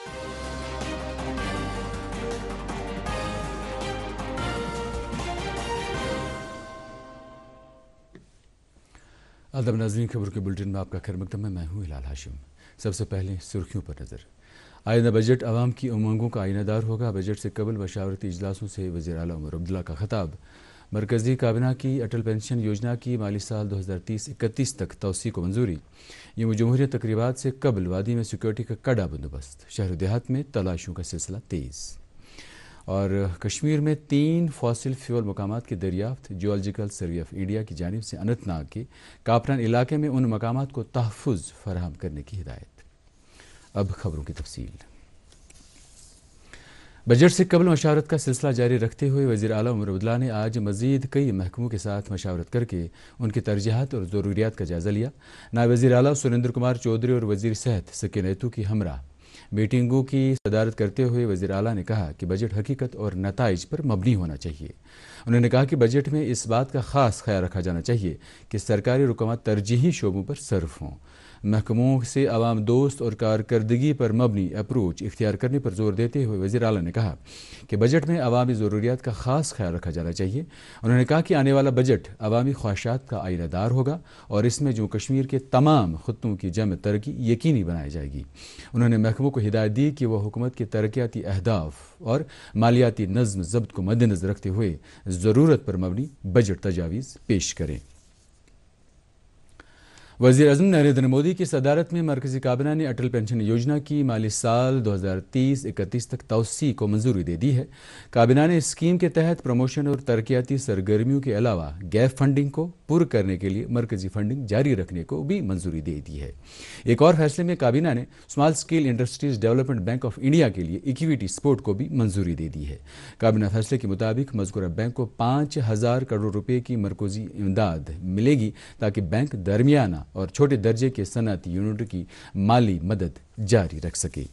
आदब नाज़रीन, खबरों के बुलेटिन में आपका खैर मकदम है। मैं हूँ हिलाल हाशिम। सबसे पहले सुर्खियों पर नज़र। आइंदा बजट आवाम की उमंगों का आईनादार होगा। बजट से कबल मशावरती इजलासों से वज़ीर आला उमर अब्दुल्ला का खिताब। मरकज़ी काबिना की अटल पेंशन योजना की माली साल 2030-31 तक तौसी को मंजूरी। यौम जमहूरिया तकरीबात से कबल वादी में सिक्योरिटी का कड़ा बंदोबस्त। शहर देहात में तलाशियों का सिलसिला तेज़। और कश्मीर में 3 फॉसिल फ्यूल मकामात की दरियाफ्त। जियोलॉजिकल सर्वे ऑफ इंडिया की जानिब से अनंतनाग के कापरान इलाके में उन मकामात को तहफ़्फ़ुज़ फराहम करने की हिदायत। अब खबरों की तफसील। बजट से कबल मशावरत का सिलसिला जारी रखते हुए वज़ीर आला उमर अब्दुल्ला ने आज मज़ीद कई महकमों के साथ मशावरत करके उनकी तरजीहात और ज़रूरियात का जायज़ा लिया। नायब वज़ीर आला सुरेंद्र कुमार चौधरी और वज़ीर सेहत सकीना ऐतू की हमरा मीटिंगों की सदारत करते हुए वज़ीर आला ने कहा कि बजट हकीकत और नताइज पर मबनी होना चाहिए। उन्होंने कहा कि बजट में इस बात का ख़ास ख्याल रखा जाना चाहिए कि सरकारी रुकावट तरजीही शोबों पर सर्फ हों। महकमों से आवाम दोस्त और कारकर्दगी पर मबनी अप्रोच इख्तियार करने पर जोर देते हुए वज़ीर आला ने कहा कि बजट में अवामी ज़रूरियात का ख़ास ख्याल रखा जाना चाहिए। उन्होंने कहा कि आने वाला बजट अवामी ख्वाहिशात का आईनादार होगा और इसमें जम्मू कश्मीर के तमाम खत्तों की जम तरक्की यकीनी बनाई जाएगी। उन्होंने महकमों को हिदायत दी कि वह हुकूमत के तरक्याती अहदाफ और मालियाती नज़्म ज़ब्त को मद्देनज़र रखते हुए ज़रूरत पर मबनी बजट तजावीज़ पेश करें। वज़ीर आज़म नरेंद्र मोदी की सदारत में मरकज़ी काबिना ने अटल पेंशन योजना की माली साल 2030-31 तक तौसी को मंजूरी दे दी है। काबिना ने इस स्कीम के तहत प्रमोशन और तरक्याती सरगर्मियों के अलावा गैप फंडिंग को पुर करने के लिए मरकज़ी फंडिंग जारी रखने को भी मंजूरी दे दी है। एक और फैसले में काबिना ने small scale industries development bank of India के लिए इक्विटी सपोर्ट को भी मंजूरी दे दी है। काबिना फैसले के मुताबिक मज़कूरा बैंक को 5,000 करोड़ रुपए की मरकज़ी इमदाद मिलेगी ताकि बैंक दरमियाना और छोटे दर्जे के सनअती यूनिट की माली मदद जारी रख सके।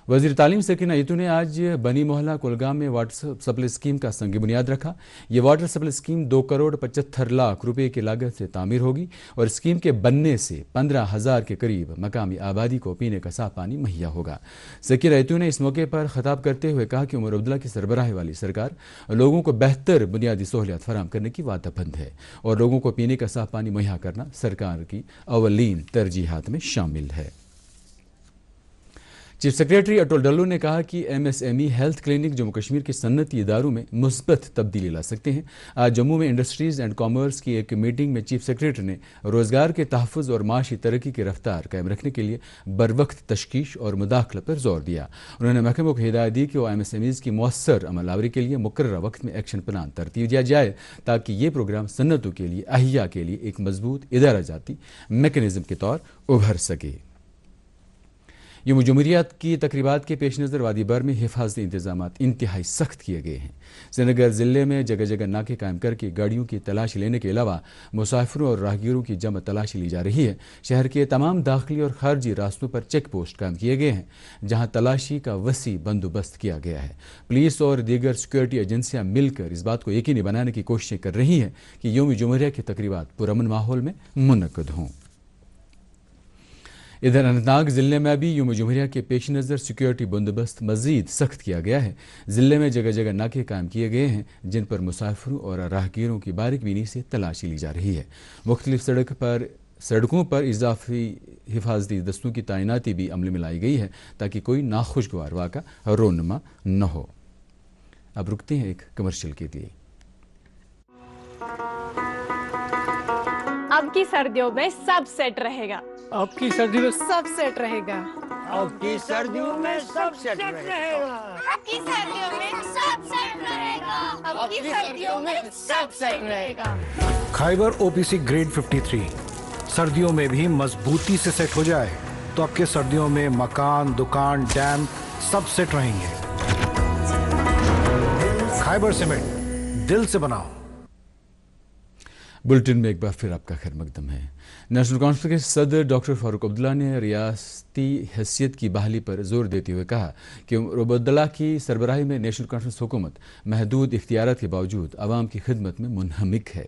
वज़ीर तालीम सकीना ऐतू ने आज बनी मोहल्ला कुलगाम में वाटर सप्लाई स्कीम का संग बुनियाद रखा। ये water supply scheme 2 crore 75 lakh रुपए की लागत से तामीर होगी और स्कीम के बनने से 15,000 के करीब मकामी आबादी को पीने का साफ पानी मुहैया होगा। सकीना ऐतू ने इस मौके पर खिताब करते हुए कहा कि उमर अब्दुल्ला की सरबराही वाली सरकार लोगों को बेहतर बुनियादी सहूलियात फराहम करने की वादाबंद है और लोगों को पीने का साफ पानी मुहैया करना सरकार की अव्वलीन तरजीहात में शामिल है। चीफ सेक्रेटरी अटल डल्लू ने कहा कि MSME health clinic Jammu Kashmir के सन्नती इदारों में मुस्बत तब्दीली ला सकते हैं। आज जम्मू में इंडस्ट्रीज़ एंड कॉमर्स की एक मीटिंग में चीफ सेक्रेटरी ने रोज़गार के तहफ़्फ़ुज़ और माशी तरक्की की रफ्तार कायम रखने के लिए बरवक्त तशखीश और मुदाखलत पर जोर दिया। उन्होंने महकमों को हिदायत दी कि वह MSMEs की मौसर अमलावरी के लिए मुकर्रर वक्त में एक्शन प्लान तरतीब दिया जाए ताकि ये प्रोग्राम सन्नतों के लिए अहिया के लिए एक मजबूत इदारा जाती मैकेनिज़्म के तौर उभर सके। यौम जमहूरिया की तकरीबात के पेश नज़र वादी बर में हिफाजती इंतजाम इंतहाई सख्त किए गए हैं। श्रीनगर ज़िले में जगह जगह नाके कायम करके गाड़ियों की तलाशी लेने के अलावा मुसाफिरों और राहगीरों की जम तलाशी ली जा रही है। शहर के तमाम दाखिली और खारजी रास्तों पर चेक पोस्ट कायम किए गए हैं जहां तलाशी का वसी बंदोबस्त किया गया है। पुलिस और दीगर सिक्योरिटी एजेंसियां मिलकर इस बात को यकीनी बनाने की कोशिशें कर रही हैं कि यौम जमहूरिया की तकरीबात पुरअमन माहौल में मुनक्कद हों। इधर अनंतनाग ज़िले में भी यौम जमहूरिया के पेश नज़र सिक्योरिटी बंदोबस्त मज़ीद सख्त किया गया है। ज़िले में जगह जगह नाके कायम किए गए हैं जिन पर मुसाफिरों और राहगीरों की बारीकबीनी से तलाशी ली जा रही है। मुख्तलिफ सड़कों पर इजाफी हिफाजती दस्तों की तैनाती भी अमल में लाई गई है ताकि कोई नाखुशगवार वाक़ा रोनमा न हो। अब रुकते हैं एक कमर्शियल के लिए। अब की सर्दियों में सब सेट रहेगा। अब की सर्दियों में सब सेट रहेगा। अब की सर्दियों में सब सेट रहेगा। अब की सर्दियों में सब सेट रहेगा। अब की सर्दियों में सब सेट रहेगा। खाइबर OPC ग्रेड 53 सर्दियों में भी मजबूती से सेट हो जाए तो आपके सर्दियों में मकान, दुकान, डैम सब सेट रहेंगे। खाइबर सीमेंट, दिल से बनाओ। बुलेटिन में एक बार फिर आपका खैर मकदम है। नेशनल कॉन्फ्रेंस के सदर डॉक्टर फारूक अब्दुल्ला ने रियासती हैसियत की बहाली पर जोर देते हुए कहा कि उमर अब्दुल्ला की सरबराही में नेशनल कॉन्फ्रेंस हुकूमत महदूद इख्तियारात के बावजूद आवाम की खिदमत में मुनहमिक है।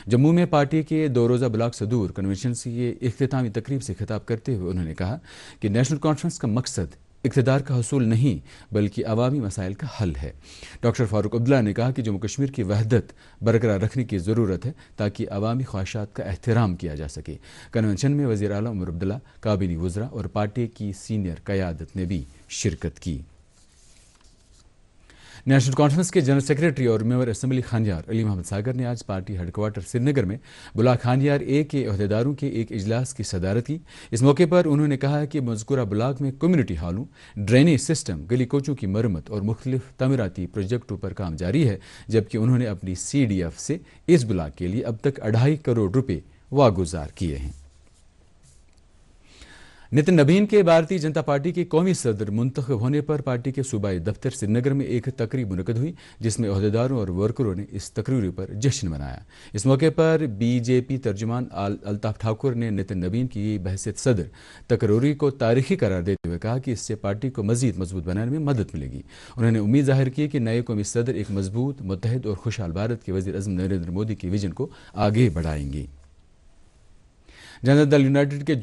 जम्मू में पार्टी के 2 रोज़ा ब्लॉक सदूर कन्वेंशन की इख्तितामी तकरीब से खिताब करते हुए उन्होंने कहा कि नेशनल कॉन्फ्रेंस का मकसद इक़्तिदार का हसूल नहीं बल्कि अवामी मसाइल का हल है। डॉक्टर फारूक अब्दुल्ला ने कहा कि जम्मू कश्मीर की वहदत बरकरार रखने की ज़रूरत है ताकि अवामी ख्वाहिशात का एहतराम किया जा सके। कन्वेंशन में वज़ीर आला उमर अब्दुल्ला, काबीनी वज़रा और पार्टी की सीनियर क़यादत ने भी शिरकत की। नेशनल कॉन्फ्रेंस के जनरल सेक्रेटरी और मेंबर असम्बली खानियार अली मोहम्मद सागर ने आज पार्टी हेडक्वार्टर श्रीनगर में ब्लॉक खानियार ए के अहदेदारों के एक इजलास की सदारत की। इस मौके पर उन्होंने कहा कि मज़कूरा ब्लॉक में कम्युनिटी हॉलों, ड्रेनेज सिस्टम, गली कोचों की मरम्मत और मुख्तलिफ तमीराती प्रोजेक्टों पर काम जारी है, जबकि उन्होंने अपनी CDF से इस ब्लॉक के लिए अब तक 2.5 करोड़ रुपये वागुजार किए हैं। नितिन नबीन के भारतीय जनता पार्टी के कौमी सदर मुंतखब होने पर पार्टी के सूबाई दफ्तर श्रीनगर में एक तकरीब मुनक़द हुई, जिसमें अहदेदारों और वर्करों ने इस तकरीब पर जश्न मनाया। इस मौके पर BJP तर्जुमान अल्ताफ ठाकुर ने नितिन नबीन की बहसियत सदर तकरीर को तारीखी करार देते हुए कहा कि इससे पार्टी को मजीद मजबूत बनाने में मदद मिलेगी। उन्होंने उम्मीद जाहिर की कि नए कौमी सदर एक मजबूत, मुत्तहिद और खुशहाल भारत के वज़ीर आज़म नरेंद्र मोदी के विजन को आगे बढ़ाएंगी। जनता दल यूनाइटेड के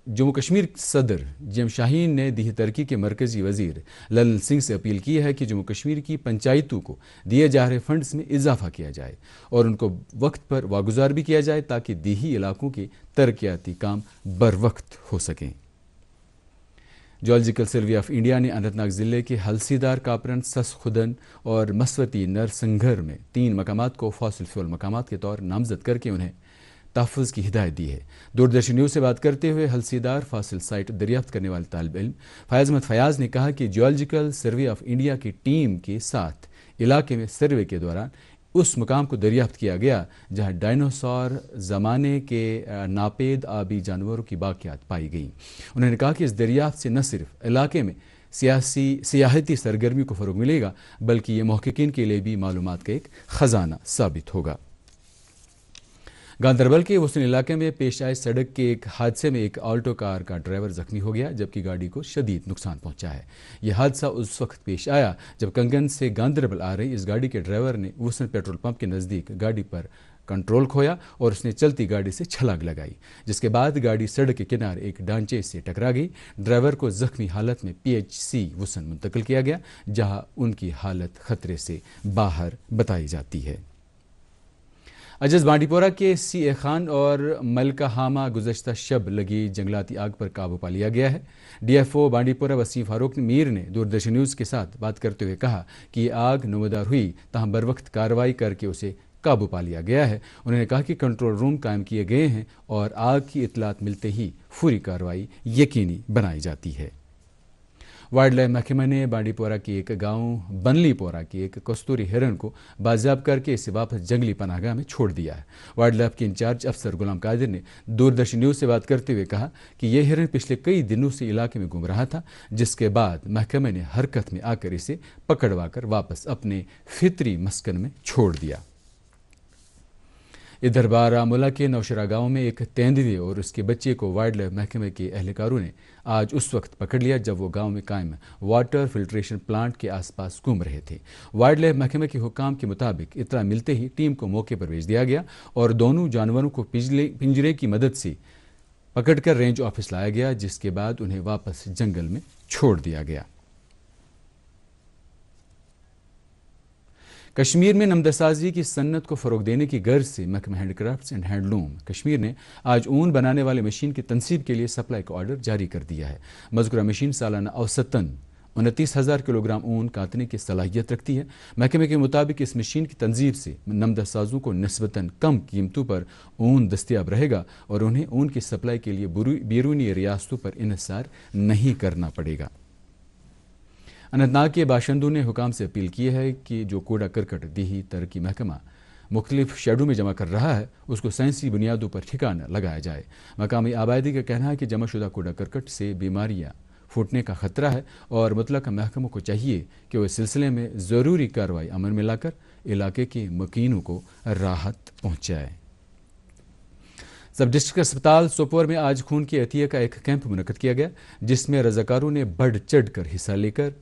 जम्मू कश्मीर सदर JM शाहीन ने दीही तरक्की के मरकजी वजीर ललन सिंह से अपील की है कि जम्मू कश्मीर की पंचायतों को दिए जा रहे फंड्स में इजाफा किया जाए और उनको वक्त पर वागुजार भी किया जाए ताकि दीही इलाकों के तरक्याती काम बर वक्त हो सकें। जियोलॉजिकल सर्वे ऑफ इंडिया ने अनंतनाग ज़िले के हलसीदार, कापरन, ससखुदन और मसवती नरसंगर में 3 मकामात को फॉसिल फ्यूल मकामात के तौर नामजद करके उन्हें तहफ़्फ़ुज़ की हिदायत दी है। दूरदर्शन न्यूज़ से बात करते हुए हलसीदार फासिल साइट दरियाफ्त करने वाले तालिब इल्म फयाज़ अहमद फयाज़ ने कहा कि जियोलॉजिकल सर्वे ऑफ इंडिया की टीम के साथ इलाके में सर्वे के दौरान उस मुकाम को दरियाफ्त किया गया जहां डायनासोर ज़माने के नापेद आबी जानवरों की बाक़ियात पाई गई। उन्होंने कहा कि इस दरियाफ्त से न सिर्फ इलाके में सियाहती सरगर्मी को फ़रोग़ मिलेगा बल्कि ये महक़क़ीन के लिए भी मालूमात का एक ख़जाना साबित होगा। गांदरबल के वसन इलाके में पेश आए सड़क के एक हादसे में एक ऑल्टो कार का ड्राइवर जख्मी हो गया, जबकि गाड़ी को शदीद नुकसान पहुंचा है। यह हादसा उस वक्त पेश आया जब कंगन से गांदरबल आ रही इस गाड़ी के ड्राइवर ने वसन पेट्रोल पंप के नज़दीक गाड़ी पर कंट्रोल खोया और उसने चलती गाड़ी से छलांग लगाई, जिसके बाद गाड़ी सड़क के किनारे एक ढांचे से टकरा गई। ड्राइवर को जख्मी हालत में PHC वसन मुंतकिल किया गया, जहां उनकी हालत खतरे से बाहर बताई जाती है। अजज बांडीपोरा के CA खान और मलकाहामा गुज़श्ता शब लगी जंगलाती आग पर काबू पा लिया गया है। DFO बांडीपोरा वसीम फारूक मीर ने दूरदर्शन न्यूज़ के साथ बात करते हुए कहा कि ये आग नुमदार हुई, तहम बर वक्त कार्रवाई करके उसे काबू पा लिया गया है। उन्होंने कहा कि कंट्रोल रूम कायम किए गए हैं और आग की इतलात मिलते ही फौरी कार्रवाई यकीनी बनाई जाती है। वाइल्ड लाइफ महकमा ने बांडीपोरा के एक गांव बनलीपोरा के एक कस्तूरी हिरन को बाजियाब करके इसे वापस जंगली पनाहगाह में छोड़ दिया है। वाइल्ड लाइफ के इंचार्ज अफसर गुलाम कादिर ने दूरदर्शन न्यूज़ से बात करते हुए कहा कि यह हिरन पिछले कई दिनों से इलाके में घूम रहा था, जिसके बाद महकमे ने हरकत में आकर इसे पकड़वा कर वापस अपने फितरी मस्कन में छोड़ दिया। इधर बारामूला के नौशरा गांव में एक तेंदुए और उसके बच्चे को वाइल्ड लाइफ महकमे के एहलकारों ने आज उस वक्त पकड़ लिया जब वो गांव में कायम वाटर फिल्ट्रेशन प्लांट के आसपास घूम रहे थे। वाइल्ड लाइफ महकमे के हुकाम के मुताबिक इतला मिलते ही टीम को मौके पर भेज दिया गया और दोनों जानवरों को पिंजरे की मदद से पकड़कर रेंज ऑफिस लाया गया, जिसके बाद उन्हें वापस जंगल में छोड़ दिया गया। कश्मीर में नमदसाजी की सन्नत को फ़रोग़ देने की गर्ज से महकमा हैंडक्राफ्ट्स एंड हैंडलूम कश्मीर ने आज ऊन बनाने वाले मशीन की तनसीब के लिए सप्लाई का ऑर्डर जारी कर दिया है। मज़कूरा मशीन सालाना औसतन 29,000 किलोग्राम ऊन काटने की सलाहियत रखती है। महकमे के मुताबिक इस मशीन की तंजीब से नमदसाजों को निस्बतन कम कीमतों पर ऊन दस्तियाब रहेगा और उन्हें ऊन की सप्लाई के लिए बैरूनी रियासतों पर इन्हिसार नहीं करना पड़ेगा। अनंतनाग के बाशिंदों ने हुकाम से अपील की है कि जो कूड़ा करकट दीही तरक्की महकमा मुख्तलिफ शेडों में जमा कर रहा है उसको साइंसी बुनियादों पर ठिकाना लगाया जाए। मकामी आबादी का कहना है कि जमाशुदा कूड़ा करकट से बीमारियां फूटने का खतरा है और मुतलका महकमों को चाहिए कि वह सिलसिले में ज़रूरी कार्रवाई अमल में लाकर इलाके के मकीनों को राहत पहुँचाए। सब डिस्ट्रिक्ट अस्पताल सोपोर में आज खून की अतिया का एक कैंप मुनक्कद किया गया, जिसमें रजाकारों ने बढ़ चढ़ कर हिस्सा लेकर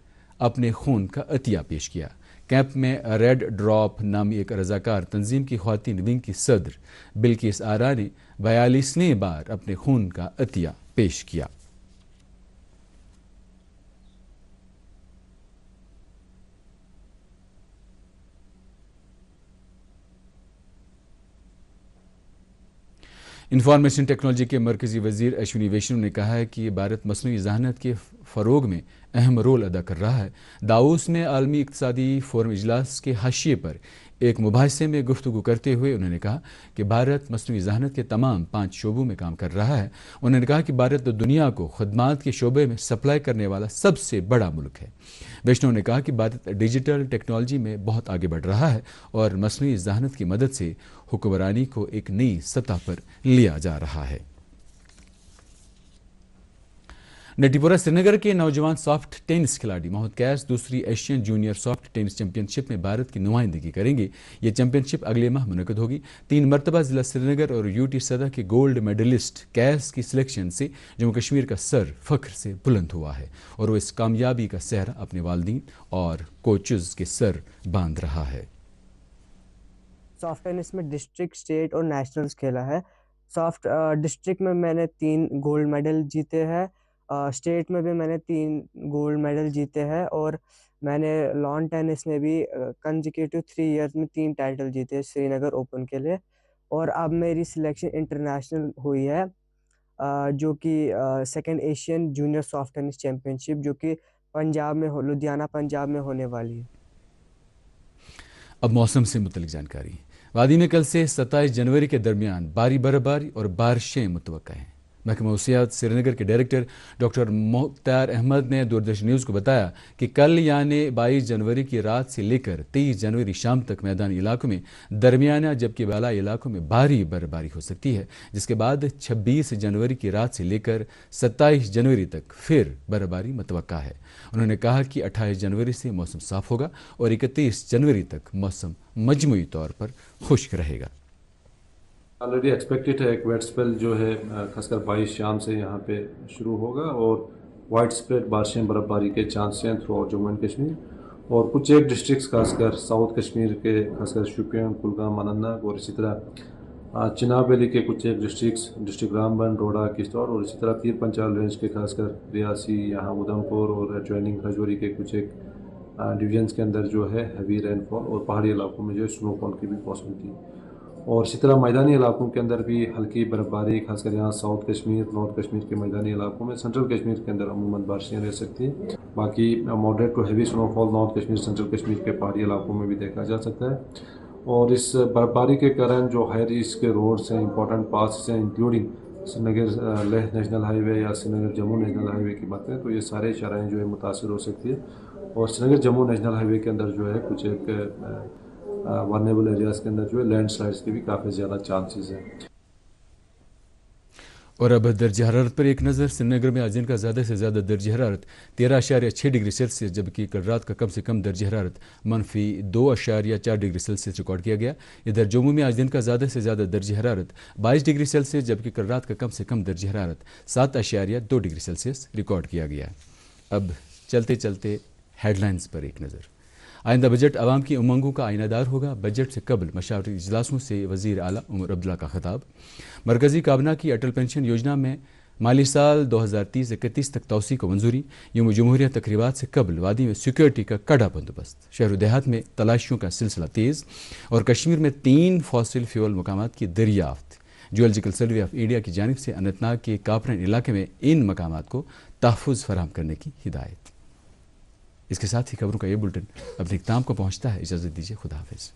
अपने खून का अतिया पेश किया। कैंप में रेड ड्रॉप नामी एक रजाकार तंजीम की ख्वातीन विंग की सदर बिल्किस आरा ने 42वें बार अपने खून का अतिया पेश किया। इंफॉर्मेशन टेक्नोलॉजी के मरकजी वजीर अश्विनी वैष्णव ने कहा है कि भारत मसनूई ज़हानत के फ़रोग में अहम रोल अदा कर रहा है। दावोस में आलमी इक़्तिसादी फोरम इजलास के हाशिए पर एक मुबाहिसे में गुफ्तगू करते हुए उन्होंने कहा कि भारत मसनूई ज़हानत के तमाम 5 शोबों में काम कर रहा है। उन्होंने कहा कि भारत दुनिया को खदमात के शोबे में सप्लाई करने वाला सबसे बड़ा मुल्क है। वैष्णव ने कहा कि भारत डिजिटल टेक्नोलॉजी में बहुत आगे बढ़ रहा है और मसनूई ज़हानत की मदद से हुक्मरानी को एक नई सतह पर लिया जा रहा है। नटीपुरा श्रीनगर के नौजवान सॉफ्ट टेनिस खिलाड़ी मोहम्मद कैस दूसरी Asian junior soft tennis championship में भारत की नुमाइंदगी करेंगे। ये चैंपियनशिप अगले माह मुनक्कद होगी। 3 मरतबा जिला श्रीनगर और यूटी सतह के गोल्ड मेडलिस्ट कैस की सिलेक्शन से जम्मू कश्मीर का सर फख्र से बुलंद हुआ है और वो इस कामयाबी का सेहरा अपने वालिदैन और कोचेस के सर बांध रहा है। सॉफ्ट टेनिस में डिस्ट्रिक्ट, स्टेट और नेशनल्स खेला है। सॉफ्ट डिस्ट्रिक्ट में मैंने 3 गोल्ड मेडल जीते हैं, स्टेट में भी मैंने 3 गोल्ड मेडल जीते हैं और मैंने लॉन टेनिस में भी कंसेक्यूटिव 3 इयर्स में 3 टाइटल जीते श्रीनगर ओपन के लिए। और अब मेरी सिलेक्शन इंटरनेशनल हुई है, जो कि 2nd Asian junior soft tennis championship, जो कि पंजाब में लुधियाना पंजाब में होने वाली है। अब मौसम से मुतल्लिक जानकारी। वादी में कल से 27 जनवरी के दरमियान भारी बर्फबारी और बारिशें मुतवक्का हैं। महकमा मौसमियात श्रीनगर के डायरेक्टर डॉक्टर मुख्तार अहमद ने दूरदर्शन न्यूज़ को बताया कि कल यानी 22 जनवरी की रात से लेकर 23 जनवरी शाम तक मैदानी इलाकों में दरमियाना जबकि बालाई इलाकों में भारी बर्फबारी हो सकती है, जिसके बाद 26 जनवरी की रात से लेकर 27 जनवरी तक फिर बर्फबारी मुतवक्का है। उन्होंने कहा कि 28 जनवरी से मौसम साफ होगा और 31 जनवरी तक मौसम मजमूई तौर पर खुश्क रहेगा। ऑलरेडी एक्सपेक्टेड है एक वेट स्पेल जो है खासकर 22 शाम से यहाँ पे शुरू होगा और वाइड स्प्रेड बारिशें बर्फबारी के चांस हैं through out Jammu and Kashmir और कुछ एक डिस्ट्रिक्ट्स खासकर साउथ कश्मीर के खासकर शोपियां, कुलगाम, अनंतनाग और इसी तरह चिनाब वैली के कुछ एक डिस्ट्रिक्ट रामबन, डोडा, किश्तवाड़ और इसी तरह पीर पंचाल रेंज के खासकर रियासी, यहाँ उधमपुर और एडजॉइनिंग राजौरी के कुछ एक डिवीजन्स के अंदर जो है हैवी रेनफॉल और पहाड़ी इलाकों में जो है स्नोफॉल की भी पॉसिबिलिटी और इसी तरह मैदानी इलाकों के अंदर भी हल्की बर्फबारी खासकर यहाँ साउथ कश्मीर, नॉर्थ कश्मीर के मैदानी इलाकों में, सेंट्रल कश्मीर के अंदर अमूमन बारिशें रह सकती हैं। बाकी moderate to heavy snowfall north Kashmir, central Kashmir के पहाड़ी इलाकों में भी देखा जा सकता है और इस बर्फबारी के कारण जो हाई रिस्क के रोड्स हैं, इंपॉर्टेंट पास हैं, including Srinagar Leh national highway या श्रीनगर जम्मू नेशनल हाईवे की बात करें तो ये सारे शराहें जो है मुतासर हो सकती है और श्रीनगर जम्मू नेशनल हाईवे के अंदर जो है कुछ एक वनरेबल एरियाज के अंदर जो है लैंडस्लाइड्स के भी काफ़ी ज़्यादा चांसेस हैं। और अब दर्जा हरारत पर एक नज़र। श्रीनगर में आज दिन का ज़्यादा से ज़्यादा दर्जा हरारत 13.6 डिग्री सेल्सियस जबकि कल रात का कम से कम दर्जा हरारत -2.4 डिग्री सेल्सियस रिकॉर्ड किया गया। इधर जम्मू में आज दिन का ज़्यादा से ज़्यादा दर्जा हरारत 22 डिग्री सेल्सियस जबकि कल रात का कम से कम दर्जा हरारत 7.2 डिग्री सेल्सियस रिकॉर्ड किया गया। अब चलते चलते हेडलाइंस पर एक नज़र। आइंदा बजट आवाम की उमंगों का आइनादार होगा। बजट से कबल मशावरती इजलासों से वज़ीर आला उमर अब्दुल्ला का खिताब। मरकज़ी काबीना की अटल पेंशन योजना में माली साल 2030-31 तक तौसी को मंजूरी। यौम जमहूरिया तकरीबात से कबल वादी में सिक्योरिटी का कड़ा बंदोबस्त। शहर देहात में तलाशियों का सिलसिला तेज़ और कश्मीर में 3 फॉसिल फ्यूल मकामात की दरियाफ्त। जियोलॉजिकल सर्वे ऑफ इंडिया की जानिब से अनंतनाग के कापरन इलाके में इन मकामात को तहफ़्फ़ुज़ फराहम करने की हिदायत। इसके साथ ही खबरों का ये बुलेटिन अपने इख्तिताम को पहुँचता है। इजाज़त दीजिए, खुदा हाफ़िज़।